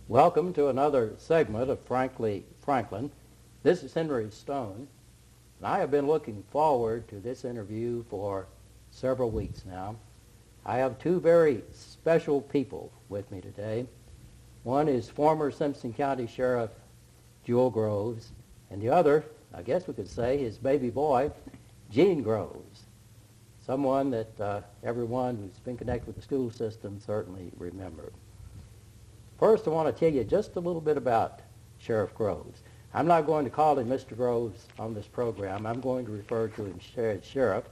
Welcome to another segment of Frankly Franklin. This is Henry Stone, and I have been looking forward to this interview for several weeks now. I have two very special people with me today. One is former Simpson County Sheriff Jewel Groves, and the other, I guess we could say, his baby boy, Gene Groves, someone that everyone who's been connected with the school system certainly remembers. First, I want to tell you just a little bit about Sheriff Groves. I'm not going to call him Mr. Groves on this program. I'm going to refer to him as Sheriff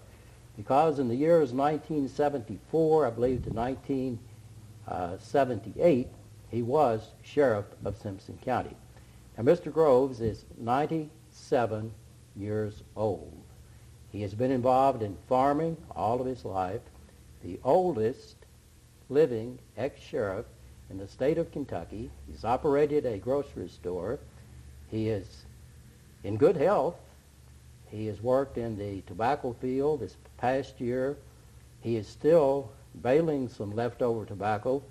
because in the years 1974, I believe, to 1978, he was Sheriff of Simpson County. Now, Mr. Groves is 97 years old. He has been involved in farming all of his life, the oldest living ex-sheriff in the state of Kentucky. He's operated a grocery store. He is in good health. He has worked in the tobacco field this past year. He is still baling some leftover tobacco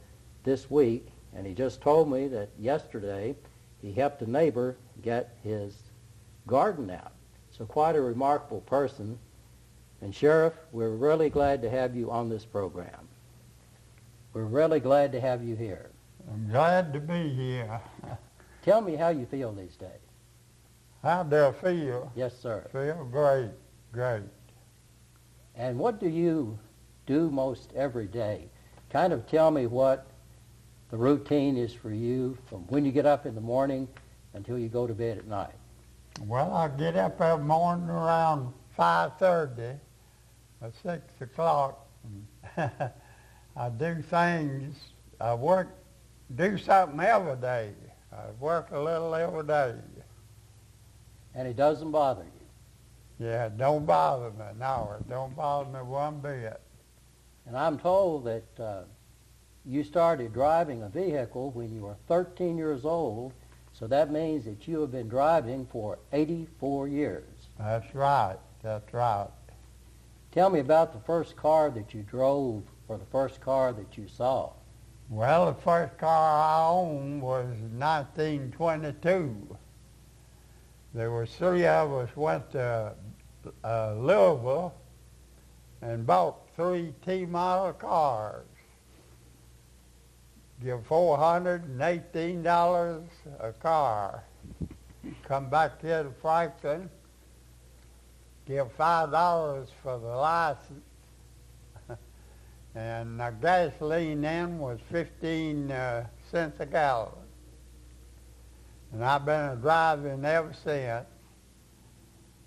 this week, and he just told me that yesterday he helped a neighbor get his garden out. So quite a remarkable person. And Sheriff, we're really glad to have you on this program. We're really glad to have you here. I'm glad to be here. Tell me how you feel these days. How do I feel? Yes, sir. Feel great, great. And what do you do most every day? Kind of tell me what the routine is for you from when you get up in the morning until you go to bed at night. Well, I get up every morning around 5:30 or 6 o'clock. I do things. I do something every day. I work a little every day. And it doesn't bother you? Yeah, it don't bother me. No, it don't bother me one bit. And I'm told that you started driving a vehicle when you were 13 years old, so that means that you have been driving for 84 years. That's right. That's right. Tell me about the first car that you drove or the first car that you saw. Well, the first car I owned was 1922. There were three of us went to Louisville and bought three T-model cars. Give $418 a car. Come back here to Franklin, give $5 for the license, and the gasoline then was 15 cents a gallon. And I've been driving ever since.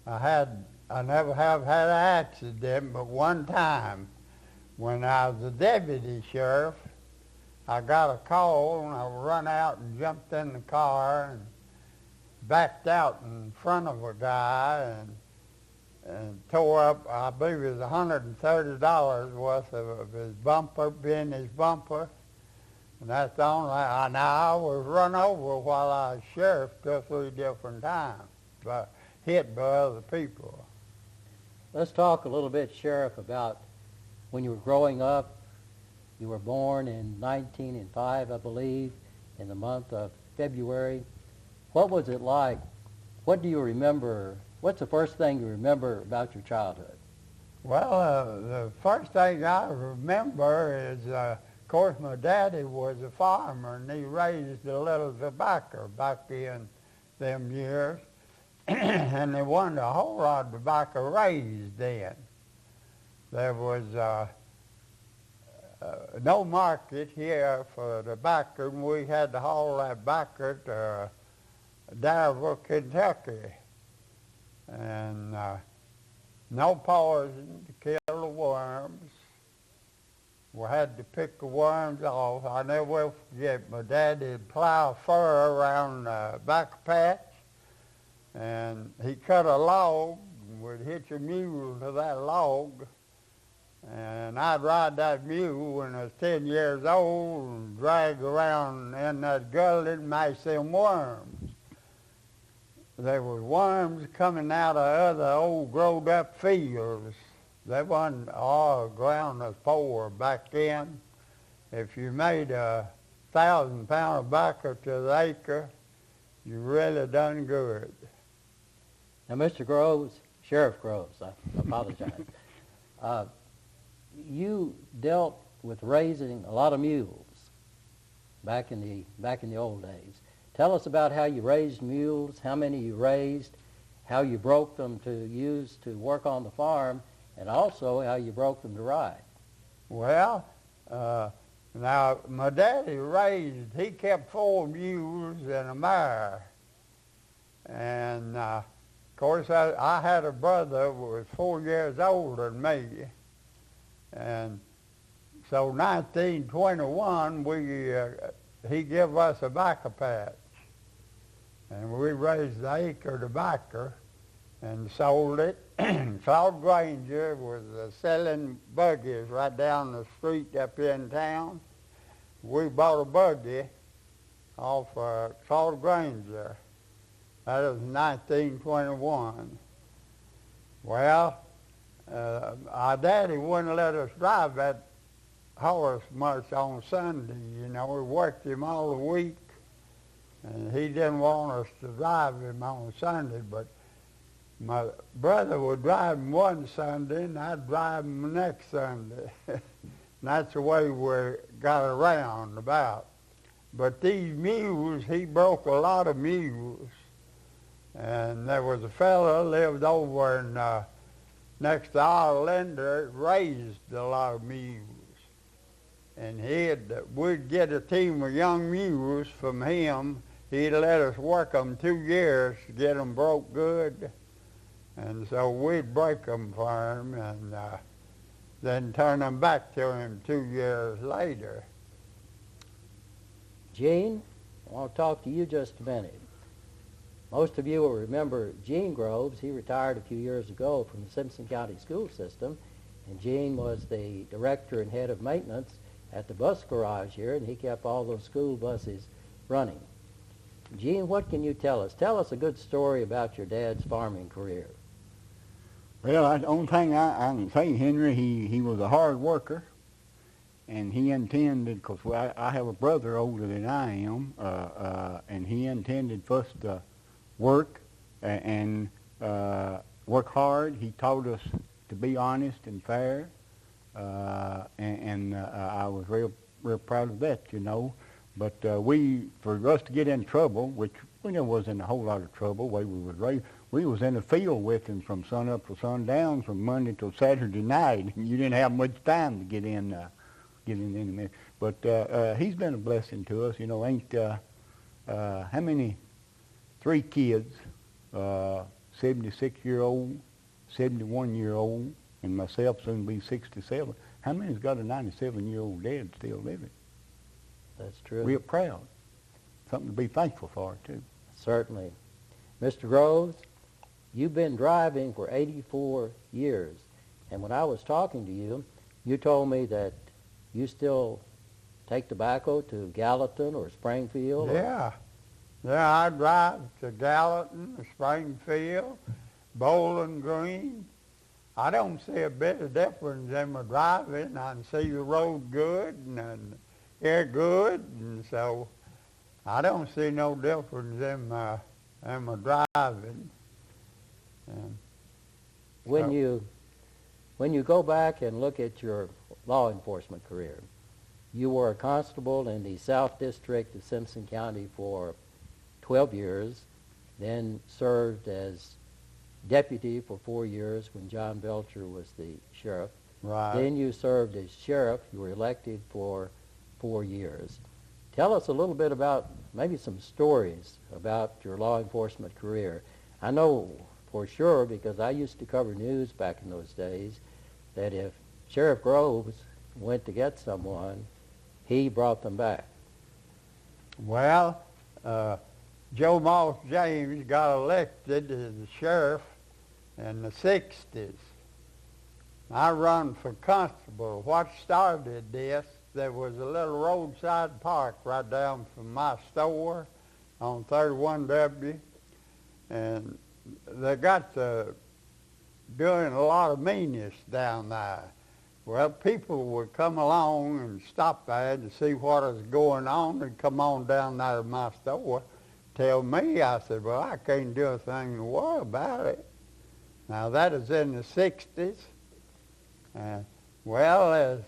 I never have had an accident, but one time when I was a deputy sheriff, I got a call and I run out and jumped in the car and backed out in front of a guy and tore up, I believe it was $130 worth of his bumper, being his bumper. And that's the only, I was run over while I was sheriff 2 or 3 different times, but hit by other people. Let's talk a little bit, Sheriff, about when you were growing up. You were born in 1905, I believe, in the month of February. What was it like? What do you remember? What's the first thing you remember about your childhood? Well, the first thing I remember is, of course, my daddy was a farmer, and he raised a little tobacco back in them years. And there wasn't a whole lot of tobacco raised then. There was no market here for tobacco, and we had to haul that tobacco to Danville, Kentucky. And no poison to kill the worms. We had to pick the worms off. I never will forget, my dad would plow fur around the back patch, and he cut a log, and would hitch a mule to that log, and I'd ride that mule when I was 10 years old and drag around in that gully and mash them worms. There were worms coming out of other old growed up fields. They wasn't all ground was poor back then. If you made a 1,000 pound tobacco to the acre, you really done good. Now, Mr. Groves, Sheriff Groves, I apologize. You dealt with raising a lot of mules back in the old days. Tell us about how you raised mules, how many you raised, how you broke them to use to work on the farm, and also how you broke them to ride. Well, now my daddy he kept 4 mules and a mare. And of course I had a brother who was 4 years older than me. And so 1921, he gave us a tobacco patch. And we raised the acre of tobacco and sold it. Claude Granger was selling buggies right down the street up here in town. We bought a buggy off Claude Granger. That was 1921. Well, our daddy wouldn't let us drive that horse much on Sunday. You know, we worked him all the week, and he didn't want us to drive him on Sunday, but my brother would drive him one Sunday, and I'd drive him the next Sunday. And that's the way we got around about. But these mules, he broke a lot of mules. And there was a fellow lived over in next to our lender, raised a lot of mules. And we'd get a team of young mules from him. He'd let us work them 2 years to get them broke good. And so we'd break them for him and then turn them back to him 2 years later. Gene, I want to talk to you just a minute. Most of you will remember Gene Groves. He retired a few years ago from the Simpson County school system, and Gene was the director and head of maintenance at the bus garage here, and he kept all those school buses running. Gene, what can you tell us? Tell us a good story about your dad's farming career. Well, the only thing I can say, Henry, he was a hard worker, and he intended, because I have a brother older than I am, and he intended for us to work and work hard. He taught us to be honest and fair, and I was real proud of that, you know. But for us to get in trouble, which we never was in a whole lot of trouble, we was raised, we was in the field with him from sun up to sundown, from Monday till Saturday night. You didn't have much time to get in there. But he's been a blessing to us, you know. How many? 3 kids, 76-year-old, 71-year-old, and myself soon be 67. How many's got a 97-year-old dad still living? That's true. Real proud. Something to be thankful for, too. Certainly. Mr. Groves, you've been driving for 84 years, and when I was talking to you, you told me that you still take tobacco to Gallatin or Springfield? Yeah. Yeah, I drive to Gallatin, Springfield, Bowling Green. I don't see a bit of difference in my driving. I can see the road good and air good, and so I don't see no difference in my driving. And when you go back and look at your law enforcement career, you were a constable in the South District of Simpson County for 12 years, then served as deputy for 4 years when John Belcher was the sheriff. right. Then you served as sheriff. You were elected for 4 years. Tell us a little bit about maybe some stories about your law enforcement career. I know for sure, because I used to cover news back in those days, that if Sheriff Groves went to get someone, he brought them back. Well, Joe Moss James got elected as the sheriff in the 60s. I run for constable. What started this, there was a little roadside park right down from my store on 31W, and they got to doing a lot of meanness down there. Well, people would come along and stop there to see what was going on and come on down there to my store. Tell me, I said, well, I can't do a thing in the world about it. Now, that is in the 60s. Well, there's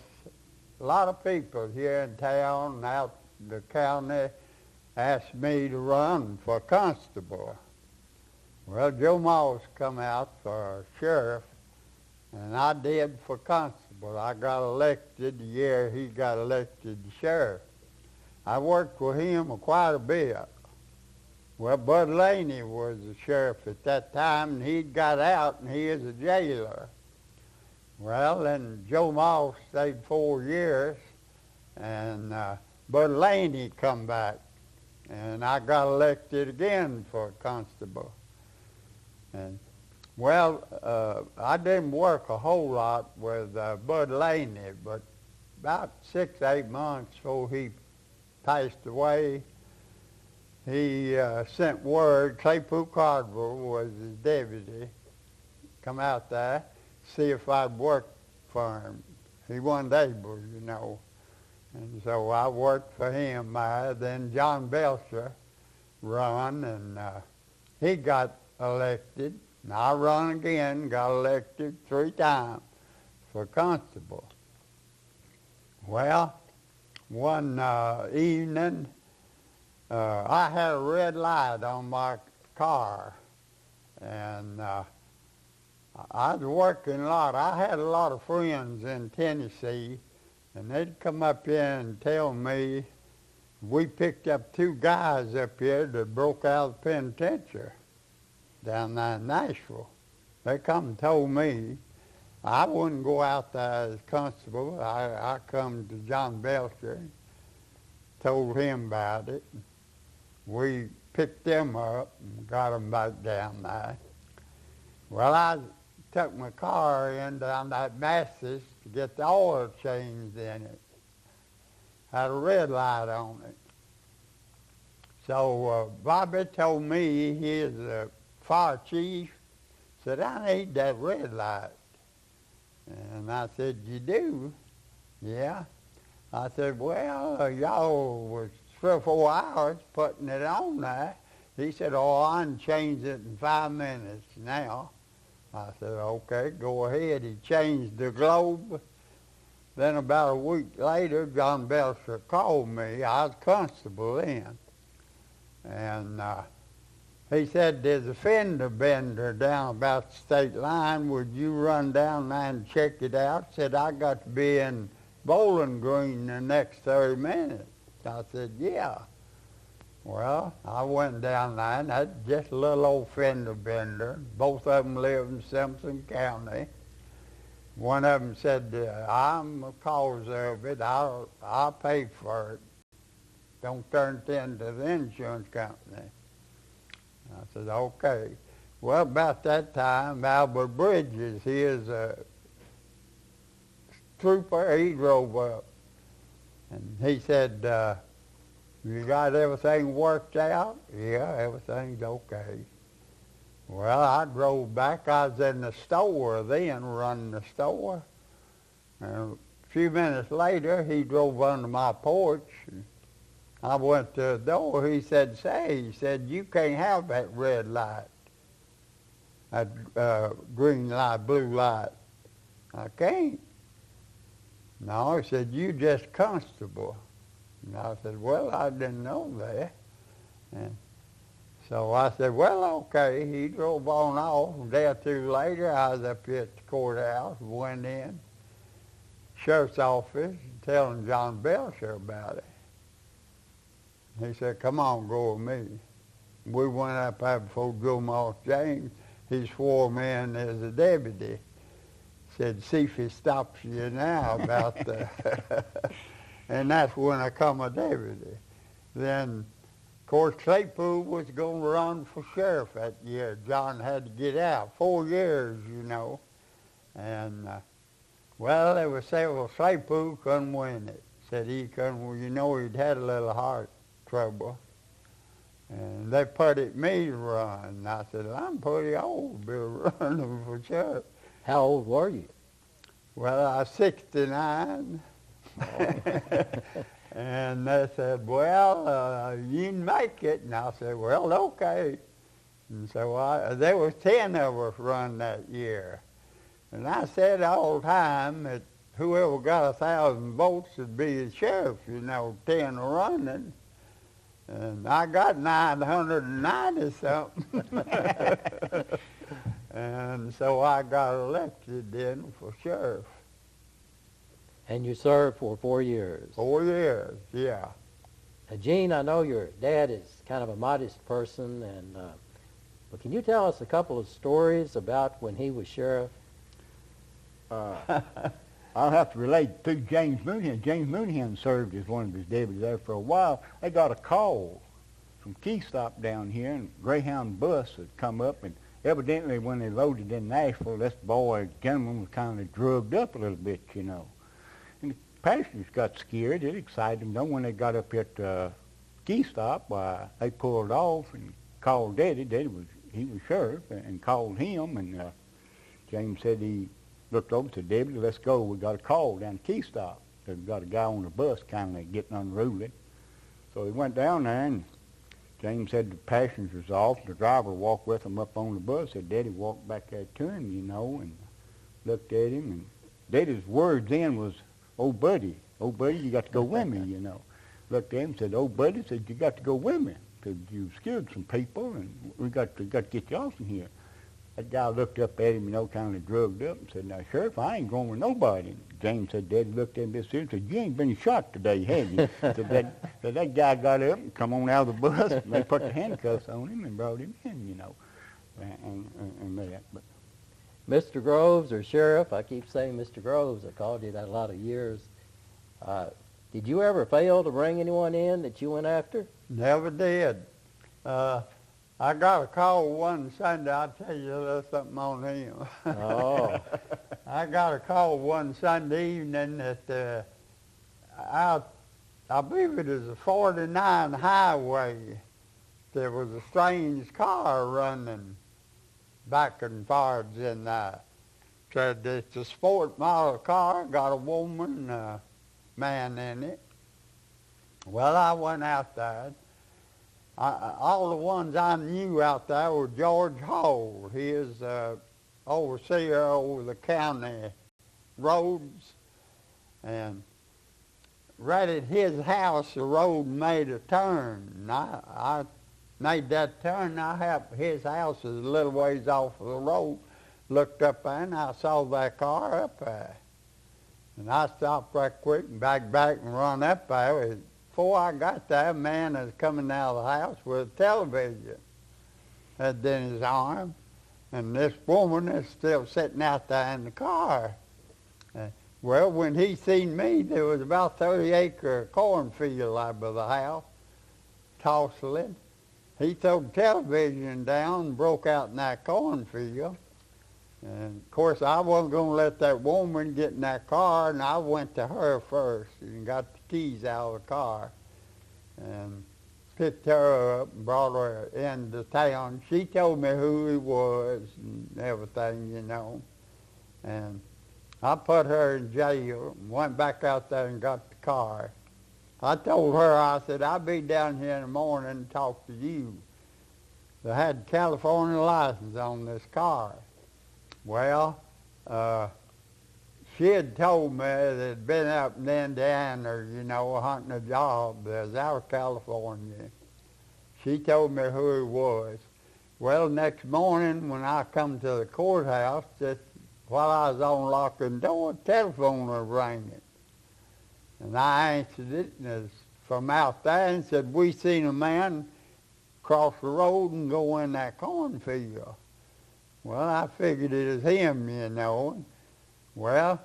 a lot of people here in town and out the county asked me to run for constable. Well, Joe Moss come out for sheriff, and I did for constable. I got elected the year he got elected sheriff. I worked with him quite a bit. Well, Bud Laney was the sheriff at that time, and he'd got out, and he is a jailer. Well, then Joe Moss stayed 4 years, and Bud Laney come back, and I got elected again for constable. And well, I didn't work a whole lot with Bud Laney, but about 6, 8 months before he passed away, he sent word. Claypool Cardwell was his deputy. Come out there, see if I'd work for him. He wasn't able, you know. And so I worked for him. Then John Belcher run, and he got elected. And I run again, got elected 3 times for constable. Well, one evening, I had a red light on my car, and I was working a lot. I had a lot of friends in Tennessee, and they'd come up here and tell me, we picked up 2 guys up here that broke out of the penitentiary down there in Nashville. They come and told me I wouldn't go out there as constable. I come to John Belcher, told him about it. We picked them up and got them back down there. Well, I took my car in down that Massey to get the oil changed in it. Had a red light on it. So Bobby told me, he's the fire chief, said, I need that red light. And I said, you do? Yeah. I said, well, y'all was 3 or 4 hours putting it on there. He said, oh, I can change it in 5 minutes now. I said, okay, go ahead. He changed the globe. Then about a week later, John Belcher called me. I was constable then. And he said, there's a fender bender down about the state line. Would you run down there and check it out? Said, I got to be in Bowling Green the next 30 minutes. I said, yeah. Well, I went down there, and that's just a little old fender bender. Both of them live in Simpson County. One of them said, I'm the cause of it. I'll pay for it. Don't turn it in to the insurance company. I said, okay. Well, about that time, Albert Bridges, he is a trooper. He drove up, and he said, you got everything worked out? Yeah, everything's okay. Well, I drove back. I was in the store then, running the store. And a few minutes later, he drove under my porch. I went to the door. He said, you can't have that red light, that green light, blue light. I can't. No, he said, you just constable. And I said, well, I didn't know that. And so I said, well, okay. He drove on off. A day or 2 later, I was up here at the courthouse, went in, sheriff's office, telling John Belcher about it. He said, come on, go with me. We went up there before Joe Moss James. He swore me in as a deputy. Said, see if he stops you now about the... And that's when I come a deputy. Then, of course, Claypool was going to run for sheriff that year. John had to get out. 4 years, you know. And, well, they were saying, well, Claypool couldn't win it. Said he couldn't, well, you know, he'd had a little heart trouble. And they put me to run. And I said, I'm pretty old to be running for sheriff. How old were you? Well, I was 69. And they said, well, you can make it. And I said, well, okay. And so there was 10 of us run that year. And I said all the time that whoever got 1,000 votes would be the sheriff, 10 running. And I got 990 something. And so I got elected then for sheriff. And you served for 4 years. 4 years, yeah. Gene, I know your dad is kind of a modest person, but can you tell us a couple of stories about when he was sheriff? I'll have to relate to James Mooneyhan. James Mooneyhan served as one of his deputies there for a while. They got a call from Keystop down here, and a Greyhound bus had come up, and evidently when they loaded in Nashville, this gentleman was kind of drugged up a little bit, And the passengers got scared. It excited them. When they got up at Keystop, they pulled off and called Daddy. He was sheriff, and called him, and James said he looked over to Debbie, let's go. We got a call down to Keystop. They've got a guy on the bus kind of getting unruly. So they went down there, and James had the passengers off. The driver walked with them up on the bus. Said Daddy walked back there to him, and looked at him. And Daddy's words then was, oh, buddy, you got to go with me, Looked at him and said, oh, buddy, said, you got to go with me. Said, you scared some people, and we got to get you off from here. That guy looked up at him, kind of drugged up, and said, now, Sheriff, I ain't going with nobody. James said, Daddy looked at him and said, you ain't been shot today, have you? So that guy got up and come on out of the bus, and they put the handcuffs on him and brought him in, and that. But Mr. Groves, or Sheriff, I keep saying Mr. Groves, I called you that a lot of years. Did you ever fail to bring anyone in that you went after? Never did. I got a call one Sunday. I'll tell you a little something on him. Oh. I got a call one Sunday evening that I believe it was a 49 highway. There was a strange car running back and forwards, and said it's a sport model car, got a woman, man in it. Well, I went out there. All the ones I knew out there were George Hall. He is overseer over the county roads. And right at his house, the road made a turn. And I made that turn. His house is a little ways off of the road. Looked up there, and I saw that car up there. And I stopped right quick and backed back and run up there. Before I got there, a man was coming out of the house with a television had in his arm, and this woman is still sitting out there in the car. Well, when he seen me, there was about 30-acre cornfield out by the house, tossling. He threw the television down and broke out in that cornfield. And, of course, I wasn't going to let that woman get in that car, and I went to her first and got the keys out of the car and picked her up and brought her into town. She told me who he was and everything, And I put her in jail and went back out there and got the car. I told her, I said, I'll be down here in the morning and talk to you. They had California license on this car. Well, she had told me that had been up in Indiana, hunting a job. That was out of California. She told me who he was. Well, next morning when I come to the courthouse, just while I was unlocking the door, the telephone was ringing. And I answered it, and it was from out there, and said, we seen a man cross the road and go in that cornfield. Well, I figured it was him, Well,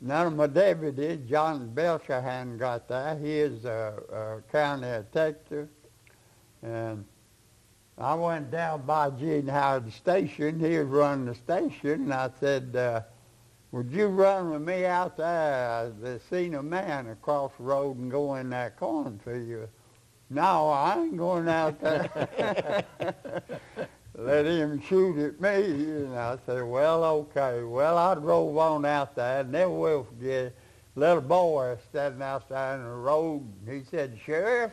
none of my deputies, John Belcher hadn't got there. He is a county detective. And I went down by Gene Howard's station. He was running the station, and I said, would you run with me out there? I seen a man across the road and go in that cornfield. No, I ain't going out there. let him shoot at me. And I said, well, okay. Well, I drove on out there, and never will forget, little boy standing outside in the road. He said, Sheriff,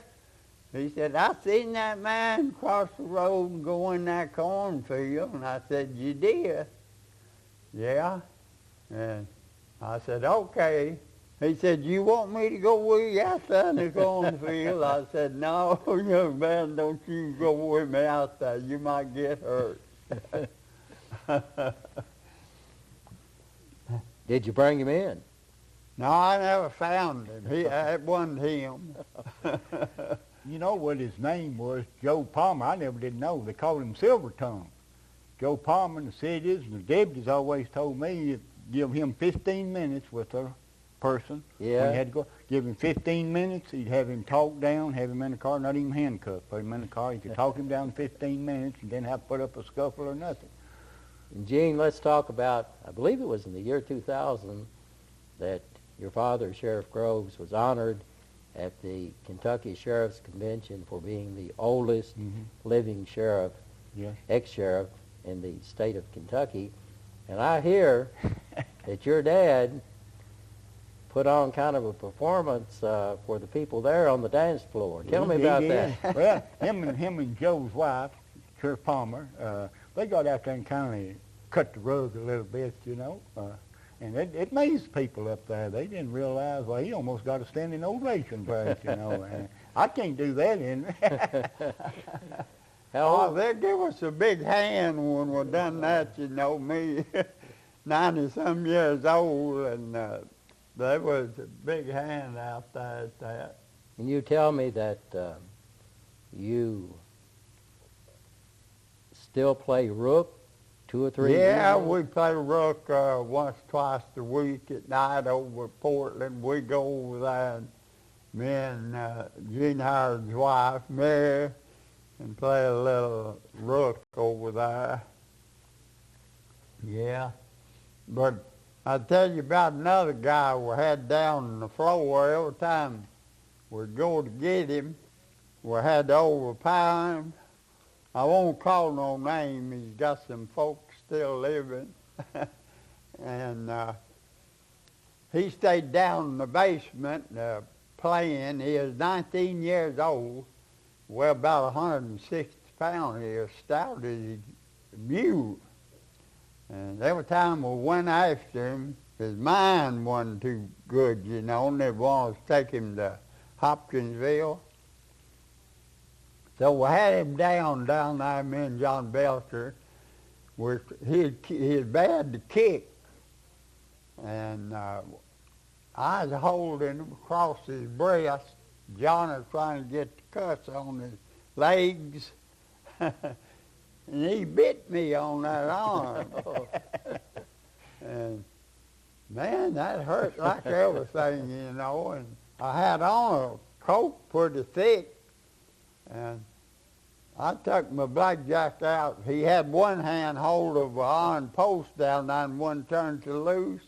he said, I seen that man cross the road and go in that cornfield. And I said, you did? Yeah. And I said, okay. He said, you want me to go with you out there in the cornfield? I said, no, young man, don't you go with me out there. You might get hurt. Did you bring him in? No, I never found him. It wasn't him. You know what his name was? Joe Palmer. I never did know. They called him Silver Tongue. Joe Palmer and the cities and the deputies always told me you'd give him 15 minutes with a person. Yeah. When you had to go, give him 15 minutes. He'd have him talk down, have him in the car, not even handcuffed. Put him in the car. You could talk him down 15 minutes and didn't have to put up a scuffle or nothing. And Gene, let's talk about, I believe it was in the year 2000 that your father, Sheriff Groves, was honored at the Kentucky Sheriff's Convention for being the oldest living sheriff, Yes. ex-sheriff in the state of Kentucky. And I hear that your dad put on kind of a performance for the people there on the dance floor. Tell me about that. Well, him and Joe's wife, Sheriff Palmer, they got out there and kind of cut the rug a little bit, you know. And it amazed people up there. They didn't realize, well, he almost got a standing ovation for us, you know. And I can't do that in Oh, they give us a big hand when we done that, you know. Me, 90-some years old, and there was a big hand out there at that. And you tell me that you still play rook 2 or 3 Yeah, years? we play rook once, twice a week at night over at Portland. We go over there, and me and Gene Howard's wife, Ware, and play a little rook over there. Yeah. But I'll tell you about another guy we had down on the floor. Every time we'd go to get him, we had to overpower him. I won't call no name. He's got some folks still living. And he stayed down in the basement playing. He was 19 years old, well, about 160 pounds. He was stout as a mule. And every time we went after him, his mind wasn't too good, you know, and they wanted to take him to Hopkinsville. So we had him down there, me and John Belcher. He was bad to kick. And I was holding him across his breast. John was trying to get the cuts on his legs. And he bit me on that arm. And man, that hurt like everything, you know. And I had on a coat pretty thick. And I took my blackjack out. He had one hand hold of an iron post down there and one turned to loose.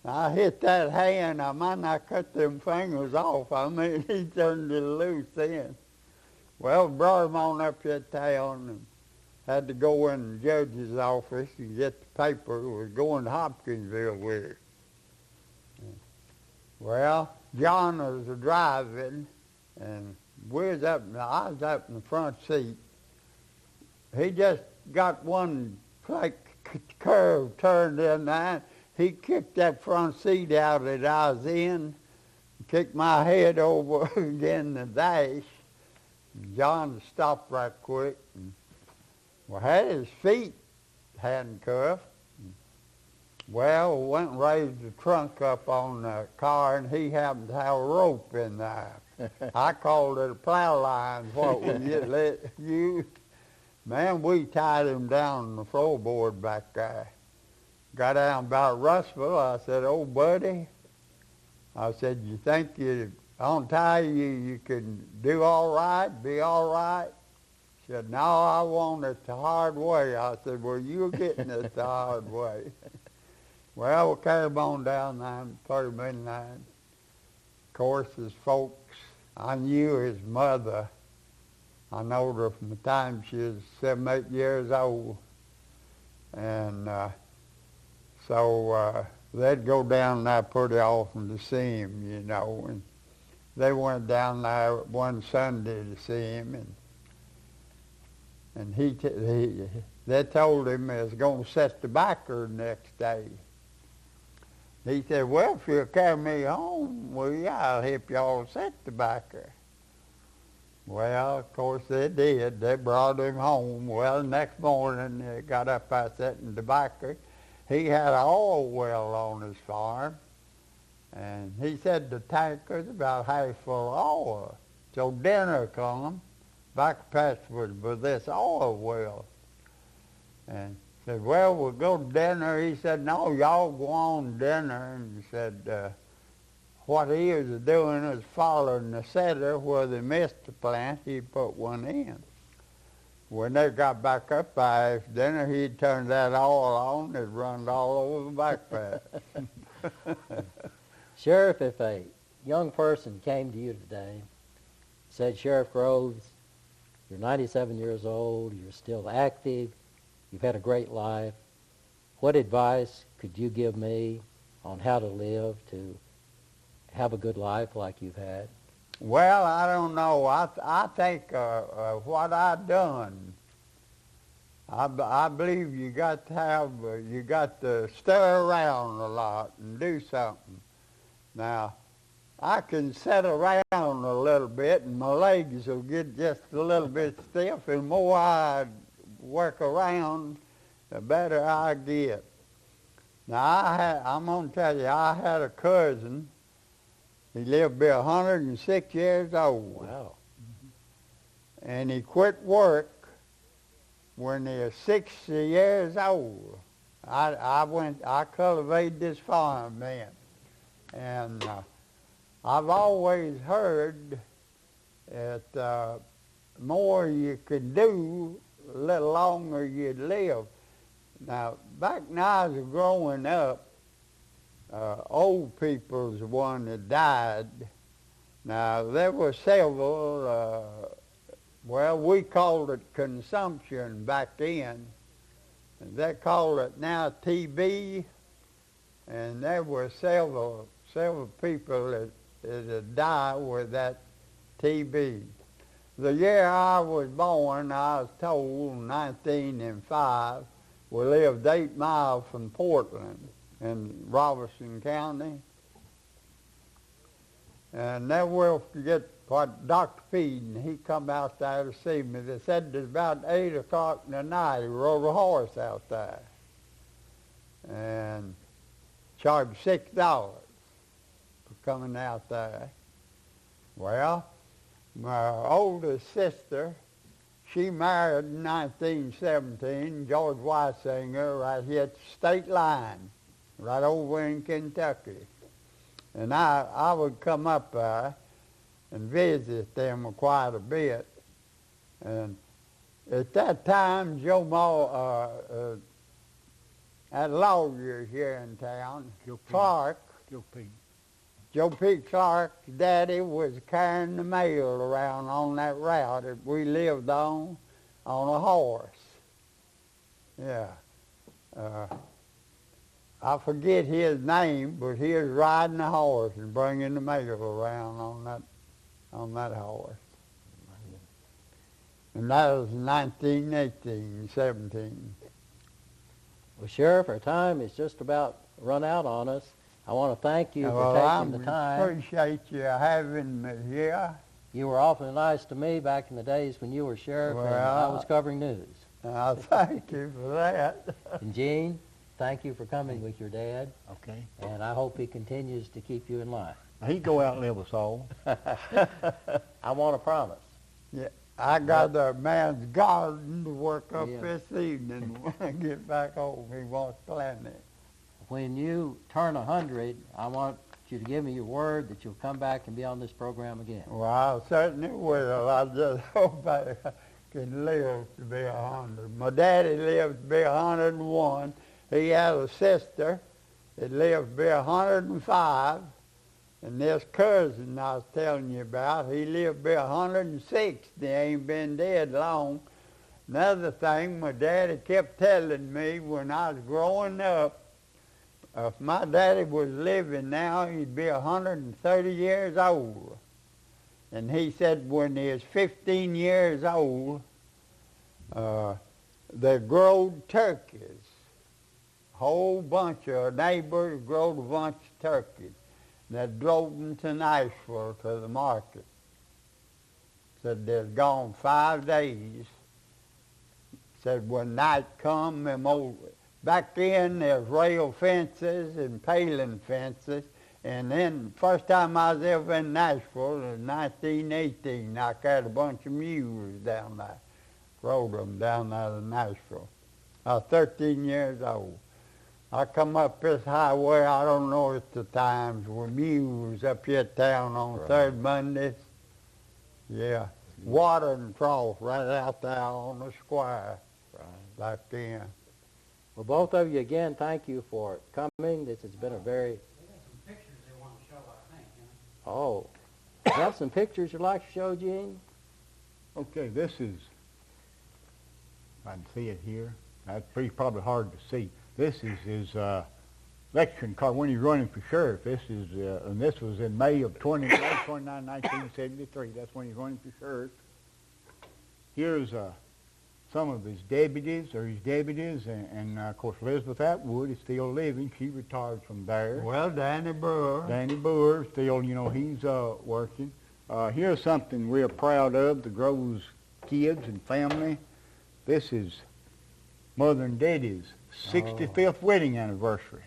I hit that hand. I might not cut them fingers off. I mean, he turned it loose then. Well, brought him on up to town and had to go in the judge's office and get the paper. We was going to Hopkinsville with it. Well, John was driving, and I was up in the front seat. He just got one like curve turned in there. He kicked that front seat out that I was in, kicked my head over again the dash. John stopped right quick. And had his feet handcuffed. Well, we went and raised the trunk up on the car, and he happened to have a rope in there. I called it a plow line, what we let you. Man, we tied him down on the floorboard back there. Got down about Russellville. I said, oh, buddy, I said, you think you untie you could do all right, be all right? He said, no, I want it the hard way. I said, well, you're getting it the hard way. Well, we came on down there at 30 midnight. Of course, his folks, I knew his mother I know her from the time she was 7, 8 years old. And so they'd go down there pretty often to see him, you know. And they went down there one Sunday to see him, and they told him they was going to set the backer the next day. He said, well, if you'll carry me home, well, yeah, I'll help y'all set the backer. Well, of course they did. They brought him home. Well, the next morning they got up there setting the backer. He had an oil well on his farm, and he said the tank was about half full of oil. So dinner come, back past with this oil well. And said, well, we'll go to dinner. He said, no, y'all go on dinner. And he said, what he was doing was following the setter where they missed the plant, he put one in. When they got back up by after dinner, he'd turned that oil on, it run all over the backpack. Sheriff, if a young person came to you today, said, Sheriff Groves, you're 97 years old, you're still active, you've had a great life, what advice could you give me on how to live to have a good life like you've had? Well, I don't know. I think what I've done, I believe you got to stir around a lot and do something. Now, I can sit around a little bit and my legs will get just a little bit stiff, and the more I work around, the better I get. Now, I'm going to tell you, I had a cousin. He lived to be 106 years old. Wow. And he quit work when he was 60 years old. I cultivated this farm then. And I've always heard that the more you could do, a little longer you'd live. Now, back when I was growing up, old people's the one that died. Now, there were several, well, we called it consumption back then. And they call it now TB. And there were several people that died with that TB. The year I was born, I was told, 1905, we lived 8 miles from Portland in Robertson County. And never will forget what Dr. Peden, he come out there to see me. They said it was about 8 o'clock in the night. He rode a horse out there and charged $6 for coming out there. Well, my oldest sister, she married in 1917, George Weisinger, right here at the state line, right over in Kentucky. And I would come up there and visit them quite a bit. And at that time, Joe had a lawyer here in town, Clark. Joe P. Clark's daddy was carrying the mail around on that route that we lived on a horse. Yeah. I forget his name, but he was riding a horse and bringing the mail around on that horse. And that was 1918, 17. Well, Sheriff, our time is just about run out on us. I want to thank you for taking the time. I appreciate you having me here. You were awfully nice to me back in the days when you were sheriff and I was covering news. Thank you for that. And Gene, thank you for coming with your dad. Okay. And I hope he continues to keep you in line. He'd go out and live us all. I want a promise. Yeah, I got a man's garden to work up this evening when I get back home. He wants to plant it. When you turn 100, I want you to give me your word that you'll come back and be on this program again. Well, I certainly will. I just hope I can live to be 100. My daddy lived to be 101. He had a sister that lived to be 105. And this cousin I was telling you about, he lived to be 106. He ain't been dead long. Another thing, my daddy kept telling me when I was growing up, if my daddy was living now, he'd be 130 years old. And he said when he was 15 years old, they growed turkeys. A whole bunch of neighbors growed a bunch of turkeys. They drove them to Nashville to the market. Said they'd gone 5 days. Said when night come, them old, back then there's rail fences and paling fences. And then first time I was ever in Nashville was 1918. I carried a bunch of mules down there. Rode them down there to Nashville. I was 13 years old. I come up this highway, I don't know at the times, with mules up here town on third Mondays. Yeah, watering trough right out there on the square back then. Well, both of you, again, thank you for coming. This has been a very... They got some pictures they want to show, I think. Oh, you have some pictures you'd like to show, Gene? Okay, this is, I can see it here. That's probably hard to see. This is his election card when he's running for sheriff. This is, and this was in May of 29, 1973. That's when he's running for sheriff. Here's some of his deputies, and of course Elizabeth Atwood is still living. She retired from there. Well, Danny Brewer. Danny Brewer, still, you know, he's working. Here's something we're proud of, the Groves kids and family. This is Mother and Daddy's 65th wedding anniversary.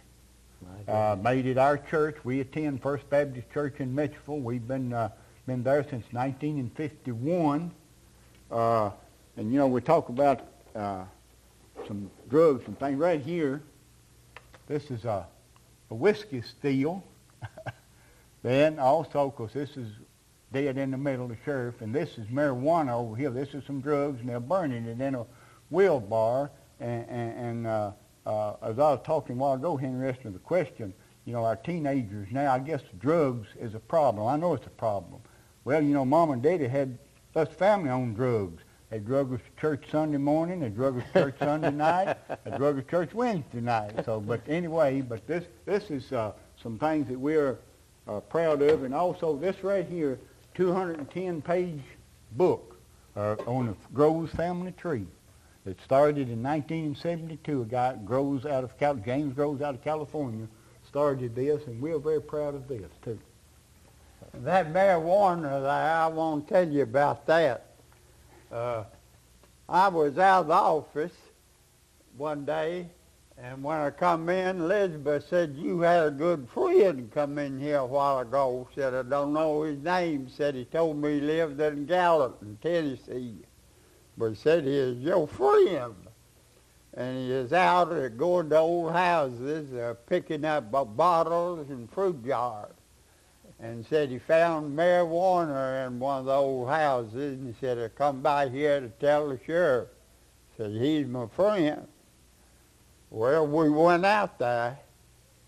Made at our church. We attend First Baptist Church in Mitchellville. We've been there since 1951. And you know, we talk about some drugs and things. Right here, this is a whiskey still. Then also, because this is dead in the middle, the sheriff, and this is marijuana over here. This is some drugs, and they're burning it in a wheelbarrow. And as I was talking a while ago, Henry, asking the question, you know, our teenagers now, I guess drugs is a problem. I know it's a problem. Well, you know, Mom and Daddy had us family on drugs. They drug us to church Sunday morning. They drug us to church Sunday night. They drug us to church Wednesday night. So, but anyway, but this is some things that we're proud of. And also this right here, 210-page book on the Groves family tree. It started in 1972. A guy grows out of James Groves out of California started this, and we're very proud of this too. That marijuana there, I won't tell you about that. I was out of the office one day, and when I come in, Elizabeth said, "You had a good friend come in here a while ago." Said, "I don't know his name." Said, "He told me he lived in Gallatin, Tennessee. But he said he is your friend." And he is out going to old houses, picking up bottles and fruit jars. And said he found marijuana in one of the old houses, and he said, "I come by here to tell the sheriff." Said, "He's my friend." Well, we went out there,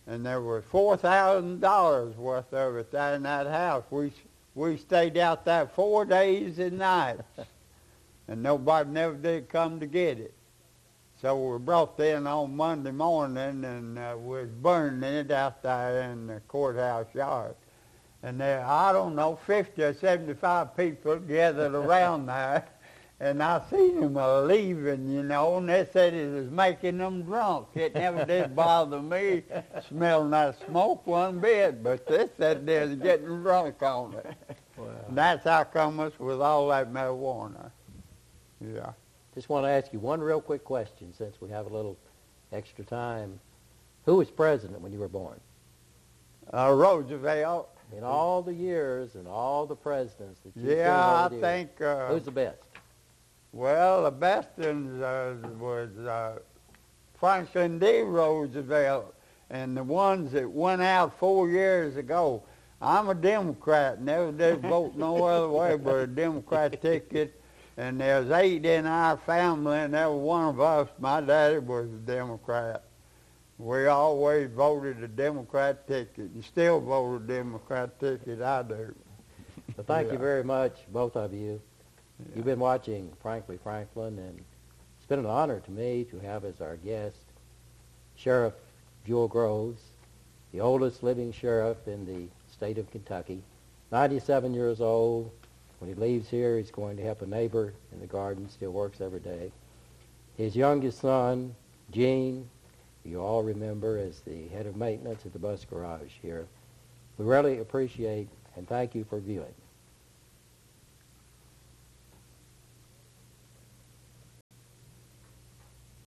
and there was $4,000 worth of it there in that house. We stayed out there 4 days and nights, and nobody never did come to get it. So we brought it in on Monday morning, and was burning it out there in the courthouse yard. And there, I don't know, 50 or 75 people gathered around there, and I seen them leaving, you know, and they said it was making them drunk. It never did bother me smelling that smoke one bit, but they said they was getting drunk on it. Wow. And that's how come us with all that marijuana. Yeah. Just want to ask you one real quick question since we have a little extra time. Who was president when you were born? Roosevelt. In all the years and all the presidents that you've Yeah, I seen over the think... years, who's the best? Well, the best one was Franklin D. Roosevelt, and the ones that went out 4 years ago. I'm a Democrat, never did vote no other way but a Democrat ticket, and there's 8 in our family, and every one of us, my daddy was a Democrat. We always voted the Democrat ticket and still vote the Democrat ticket. I do. Well, thank you Yeah. very much, both of you. Yeah. You've been watching Frankly Franklin, and it's been an honor to me to have as our guest Sheriff Jewel Groves, the oldest living sheriff in the state of Kentucky, 97 years old. When he leaves here, he's going to help a neighbor in the garden, still works every day. His youngest son, Gene, you all remember as the head of maintenance at the bus garage here. We really appreciate and thank you for viewing.